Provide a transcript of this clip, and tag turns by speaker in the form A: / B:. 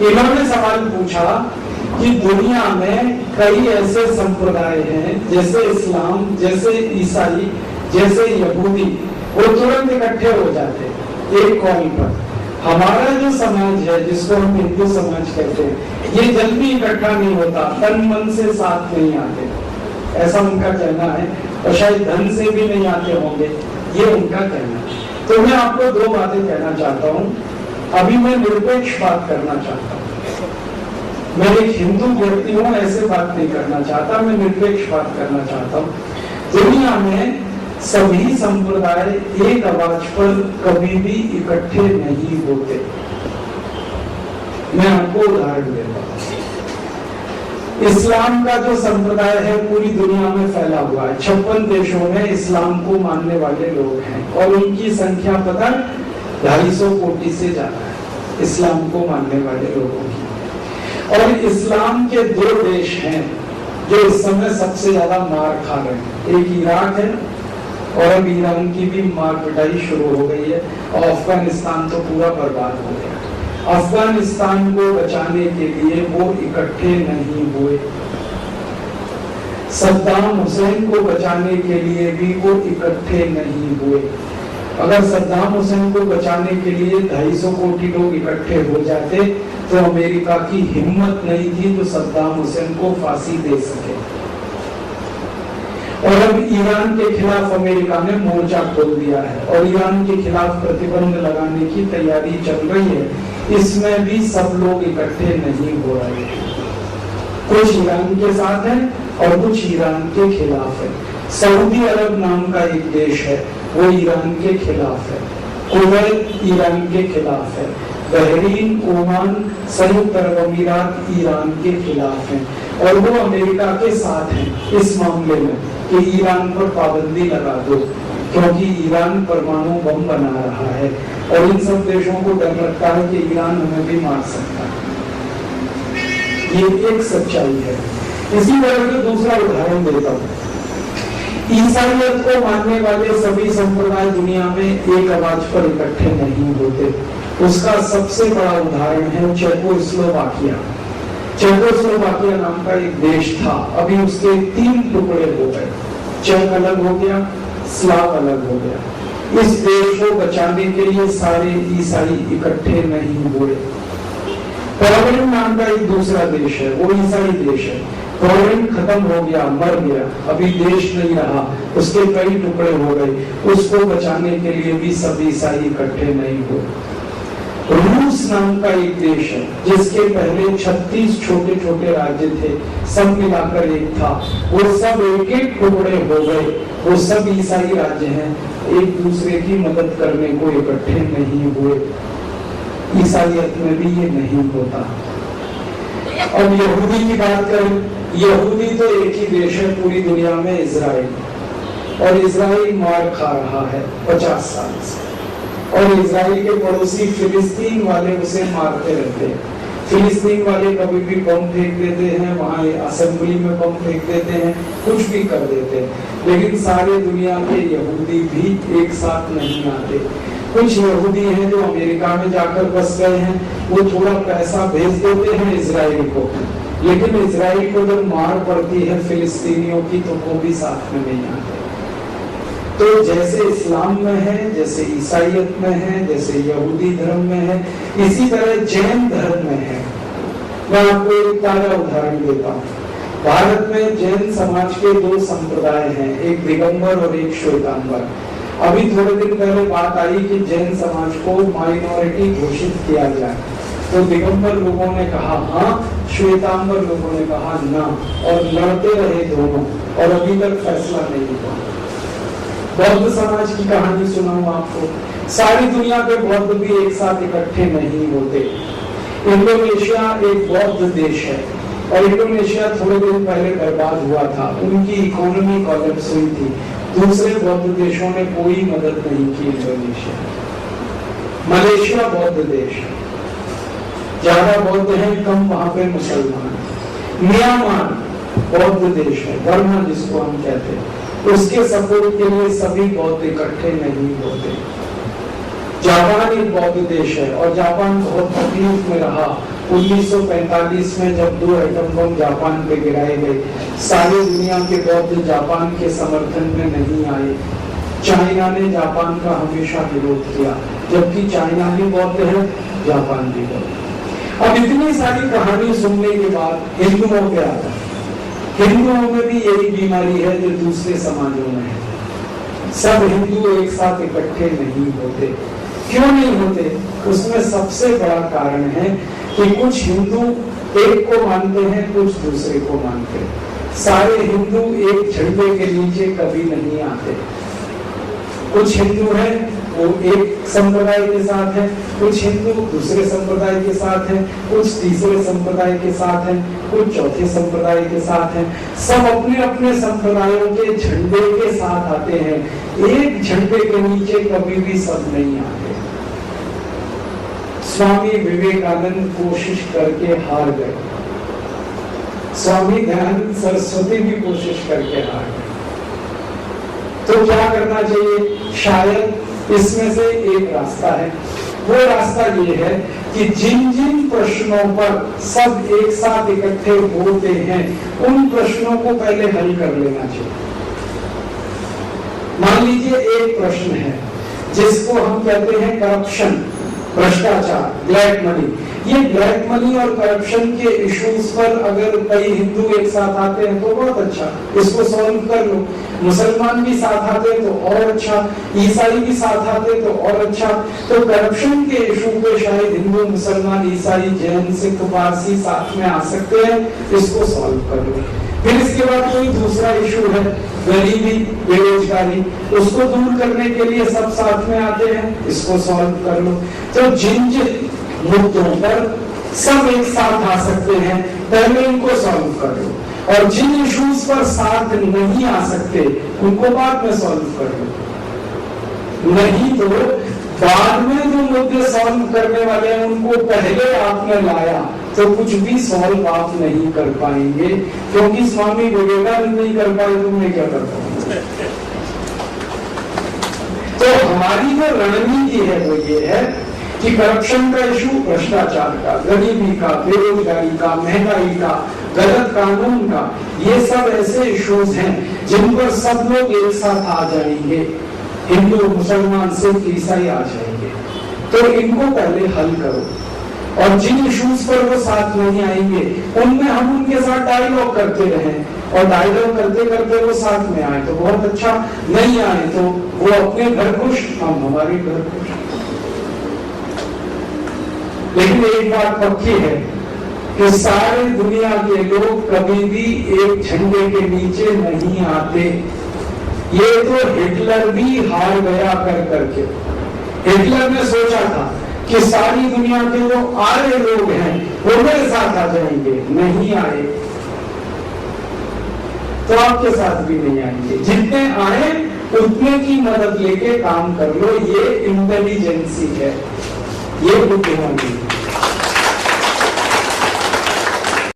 A: इन्होंने सवाल पूछा कि दुनिया में कई ऐसे संप्रदाय हैं, जैसे इस्लाम, जैसे ईसाई, जैसे यहूदी, वो तुरंत इकट्ठे हो जाते एक कॉल पर। हमारा जो समाज है, जिसको हम हिंदू समाज कहते हैं, ये जल्दी इकट्ठा नहीं होता, तन मन से साथ नहीं आते, ऐसा उनका कहना है। और शायद धन से भी नहीं आते होंगे, ये उनका कहना है। तो मैं आपको दो बातें कहना चाहता हूँ। अभी मैं निरपेक्ष बात करना चाहता हूँ। मैं एक हिंदू व्यक्ति हूँ, ऐसे बात नहीं करना चाहता, मैं निरपेक्ष बात करना चाहता हूँ। दुनिया में सभी संप्रदाय एक आवाज पर कभी भी इकट्ठे नहीं होते। मैं आपको उदाहरण देता हूँ। इस्लाम का जो संप्रदाय है पूरी दुनिया में फैला हुआ है। 56 देशों में इस्लाम को मानने वाले लोग हैं और उनकी संख्या पता 250 कोटि से ज्यादा है इस्लाम को मानने वाले लोगों की। और इस्लाम के दो देश हैं जो इस समय सबसे ज्यादा मार खा रहे हैं। एक इराक है और अब ईरान की भी मार पिटाई शुरू हो गई है, और अफगानिस्तान तो पूरा बर्बाद हो गया। अफगानिस्तान को बचाने के लिए वो इकट्ठे नहीं हुए। सद्दाम हुसैन को बचाने के लिए भी वो इकट्ठे नहीं हुए। अगर सद्दाम हुसैन को बचाने के लिए 250 कोटि लोग इकट्ठे हो जाते तो अमेरिका की हिम्मत नहीं थी तो सद्दाम हुसैन को फांसी दे सके। और अब ईरान के खिलाफ अमेरिका ने मोर्चा खोल दिया है और ईरान के खिलाफ प्रतिबंध लगाने की तैयारी चल रही है। इसमें भी सब लोग इकट्ठे नहीं हो रहे। कुछ ईरान के साथ है और कुछ ईरान के खिलाफ है। सऊदी अरब नाम का एक देश है, वो ईरान के खिलाफ है। कुवैत ईरान के खिलाफ है। बहरीन, ओमान, संयुक्त अरब अमीरात ईरान के खिलाफ हैं और वो अमेरिका के साथ हैं इस मामले में कि ईरान पर पाबंदी लगा दो, क्योंकि ईरान परमाणु बम बना रहा है और इन सब देशों को डर लगता है कि ईरान हमें भी मार सकता है। ये एक सच्चाई है। इसी तरह का दूसरा उदाहरण देता हूँ। ईसाइयत को मानने वाले सभी संप्रदाय दुनिया में एक आवाज पर इकट्ठे नहीं होते। उसका सबसे बड़ा उदाहरण है चेकोस्लोवाकिया। चेकोस्लोवाकिया नाम का एक देश था, अभी उसके 3 टुकड़े हो गए। चेक अलग हो गया, स्लाव अलग हो गया। इस देश को बचाने के लिए सारे ईसाई इकट्ठे नहीं हुए। पोलैंड नाम का एक दूसरा देश है, वो ईसाई देश है। पोलैंड खत्म हो गया, मर गया, अभी देश नहीं रहा, उसके कई टुकड़े हो गए। उसको बचाने के लिए भी सब ईसाई इकट्ठे नहीं हुए। रूस नाम का एक देश है जिसके पहले 36 छोटे छोटे राज्य थे, सब मिलाकर एक था। वो सब एक एक टुकड़े हो गए, वो सब ईसाई राज्य हैं, एक दूसरे की मदद करने को इकट्ठे नहीं हुए। ईसाइयत में भी ये नहीं होता। अब यहूदी की बात करें, यहूदी तो एक ही देश है पूरी दुनिया में, इजराइल, और इजराइल मार खा रहा है 50 साल से। और इजराइल के पड़ोसी फिलिस्तीन वाले उसे मारते रहते हैं। फिलिस्तीन वाले कभी भी बम फेंक देते हैं, वहां असेंबली में बम फेंक देते हैं, कुछ भी कर देते हैं। लेकिन सारे दुनिया के यहूदी भी एक साथ नहीं आते। कुछ यहूदी हैं जो अमेरिका में जाकर बस गए हैं, वो थोड़ा पैसा भेज देते हैं इजराइल को, लेकिन इजराइल को जब मार पड़ती है फिलिस्तीनियों की तो वो भी साथ में नहीं आते। तो जैसे इस्लाम में है, जैसे ईसाइयत में है, जैसे यहूदी धर्म में है, इसी तरह जैन धर्म में है। मैं आपको एक ताजा उदाहरण देता हूँ। भारत में जैन समाज के 2 संप्रदाय हैं, एक दिगंबर और एक श्वेतांबर। अभी थोड़े दिन पहले बात आई कि जैन समाज को माइनॉरिटी घोषित किया जाए, तो दिगंबर लोगों ने कहा हाँ, श्वेतांबर लोगों ने कहा ना, और लड़ते रहे दोनों, और अभी तक फैसला नहीं हुआ। बौद्ध समाज की कहानी सुनाऊं आपको। सारी दुनिया के बौद्ध भी एक साथ इकट्ठे नहीं होते। इंडोनेशिया एक बौद्ध देश है और इंडोनेशिया थोड़े दिन पहले बर्बाद हुआ था, उनकी इकोनॉमी कोलैप्स हुई थी। दूसरे बौद्ध देशों ने कोई मदद नहीं की इंडोनेशिया। मलेशिया बौद्ध देश है, ज्यादा बौद्ध हैं, कम वहां पे मुसलमान। म्यांमार बौद्ध देश है, बर्मा जिसको हम कहते हैं, उसके सपोर्ट के लिए सभी बौद्ध इकट्ठे नहीं होते। जापान एक बौद्ध देश है और जापान बहुत तकलीफ में रहा 1945 में जब 2 एटम बम जापान पे गिराए गए, सारी दुनिया के बौद्ध जापान के समर्थन में नहीं आए। चाइना ने जापान का हमेशा विरोध किया, जबकि चाइना भी बौद्ध है, जापान भी बौद्ध। अब इतनी सारी कहानी सुनने के बाद हिंदुओं पे आता है। हिंदुओं में भी यही बीमारी है जो दूसरे समाजों में है। सब हिंदू एक साथ इकट्ठे नहीं होते। क्यों नहीं होते? उसमें सबसे बड़ा कारण है कि कुछ हिंदू एक को मानते हैं, कुछ दूसरे को मानते हैं। सारे हिंदू एक झंडे के नीचे कभी नहीं आते। कुछ हिंदू हैं वो एक संप्रदाय के साथ है, कुछ हिंदू दूसरे संप्रदाय के साथ है, कुछ तीसरे संप्रदाय के साथ है, कुछ चौथे संप्रदाय के साथ है। सब अपने अपने संप्रदायों के झंडे के साथ आते हैं। एक झंडे के नीचे कभी भी सब नहीं आते। स्वामी विवेकानंद कोशिश करके हार गए, स्वामी दयानंद सरस्वती भी कोशिश करके हार गए। तो क्या करना चाहिए? शायद इसमें से एक रास्ता है। वो रास्ता ये है कि जिन जिन प्रश्नों पर सब एक साथ इकट्ठे होते हैं, उन प्रश्नों को पहले हल कर लेना चाहिए। मान लीजिए एक प्रश्न है जिसको हम कहते हैं करप्शन, भ्रष्टाचार, ब्लैक मनी। ये ब्लैक मनी और करप्शन के इश्यूज पर अगर कई हिंदू एक साथ आते हैं तो बहुत अच्छा, इसको सॉल्व कर लो। मुसलमान भी साथ आते हैं तो और अच्छा, ईसाई भी साथ आते हैं तो और अच्छा। तो करप्शन के इशू पे शायद हिंदू, मुसलमान, ईसाई, जैन, सिख, पारसी साथ में आ सकते हैं, इसको सॉल्व कर लो। फिर इसके बाद कोई दूसरा इशू है, गरीबी, बेरोजगारी, उसको दूर करने के लिए सब साथ में आते हैं, इसको सॉल्व कर लो। तो जिन जिन मुद्दों पर सब एक साथ आ सकते हैं, पहले इनको सॉल्व कर लो, और जिन इश्यूज पर साथ नहीं आ सकते उनको बाद में सॉल्व कर लो। नहीं तो बाद में जो मुद्दे सॉल्व करने वाले हैं उनको पहले आपने लाया तो कुछ भी सॉल्व आप नहीं कर पाएंगे, क्योंकि स्वामी विवेकानंद नहीं कर पाए, तुमने क्या कर पाओगे? तो हमारी जो रणनीति है वो ये है कि करप्शन का इशू, भ्रष्टाचार का, गरीबी का, बेरोजगारी का, महंगाई का, गलत कानून का, ये सब ऐसे इश्यूज हैं जिन पर सब लोग एक साथ आ जाएंगे। हिंदू, मुसलमान, सिख, ईसाई आ जाएंगे। तो इनको पहले हल करो, और जिन इश्यूज पर वो साथ नहीं आएंगे उनमें हम उनके साथ डायलॉग करते रहें, और डायलॉग करते करते वो साथ में आए तो बहुत अच्छा, नहीं आए तो वो अपने घर खुश, हम हमारे घर खुश। लेकिन एक बात पक्की है कि सारी दुनिया के लोग कभी भी एक झंडे के नीचे नहीं आते। ये तो हिटलर भी हार गया कर करके। हिटलर ने सोचा था कि सारी दुनिया के जो आर्य लोग हैं वो मेरे साथ आ जाएंगे, नहीं आए। तो आपके साथ भी नहीं आएंगे। जितने आए उतने की मदद लेके काम कर लो, ये इंटेलिजेंसी है, ये बुद्धिमानी है।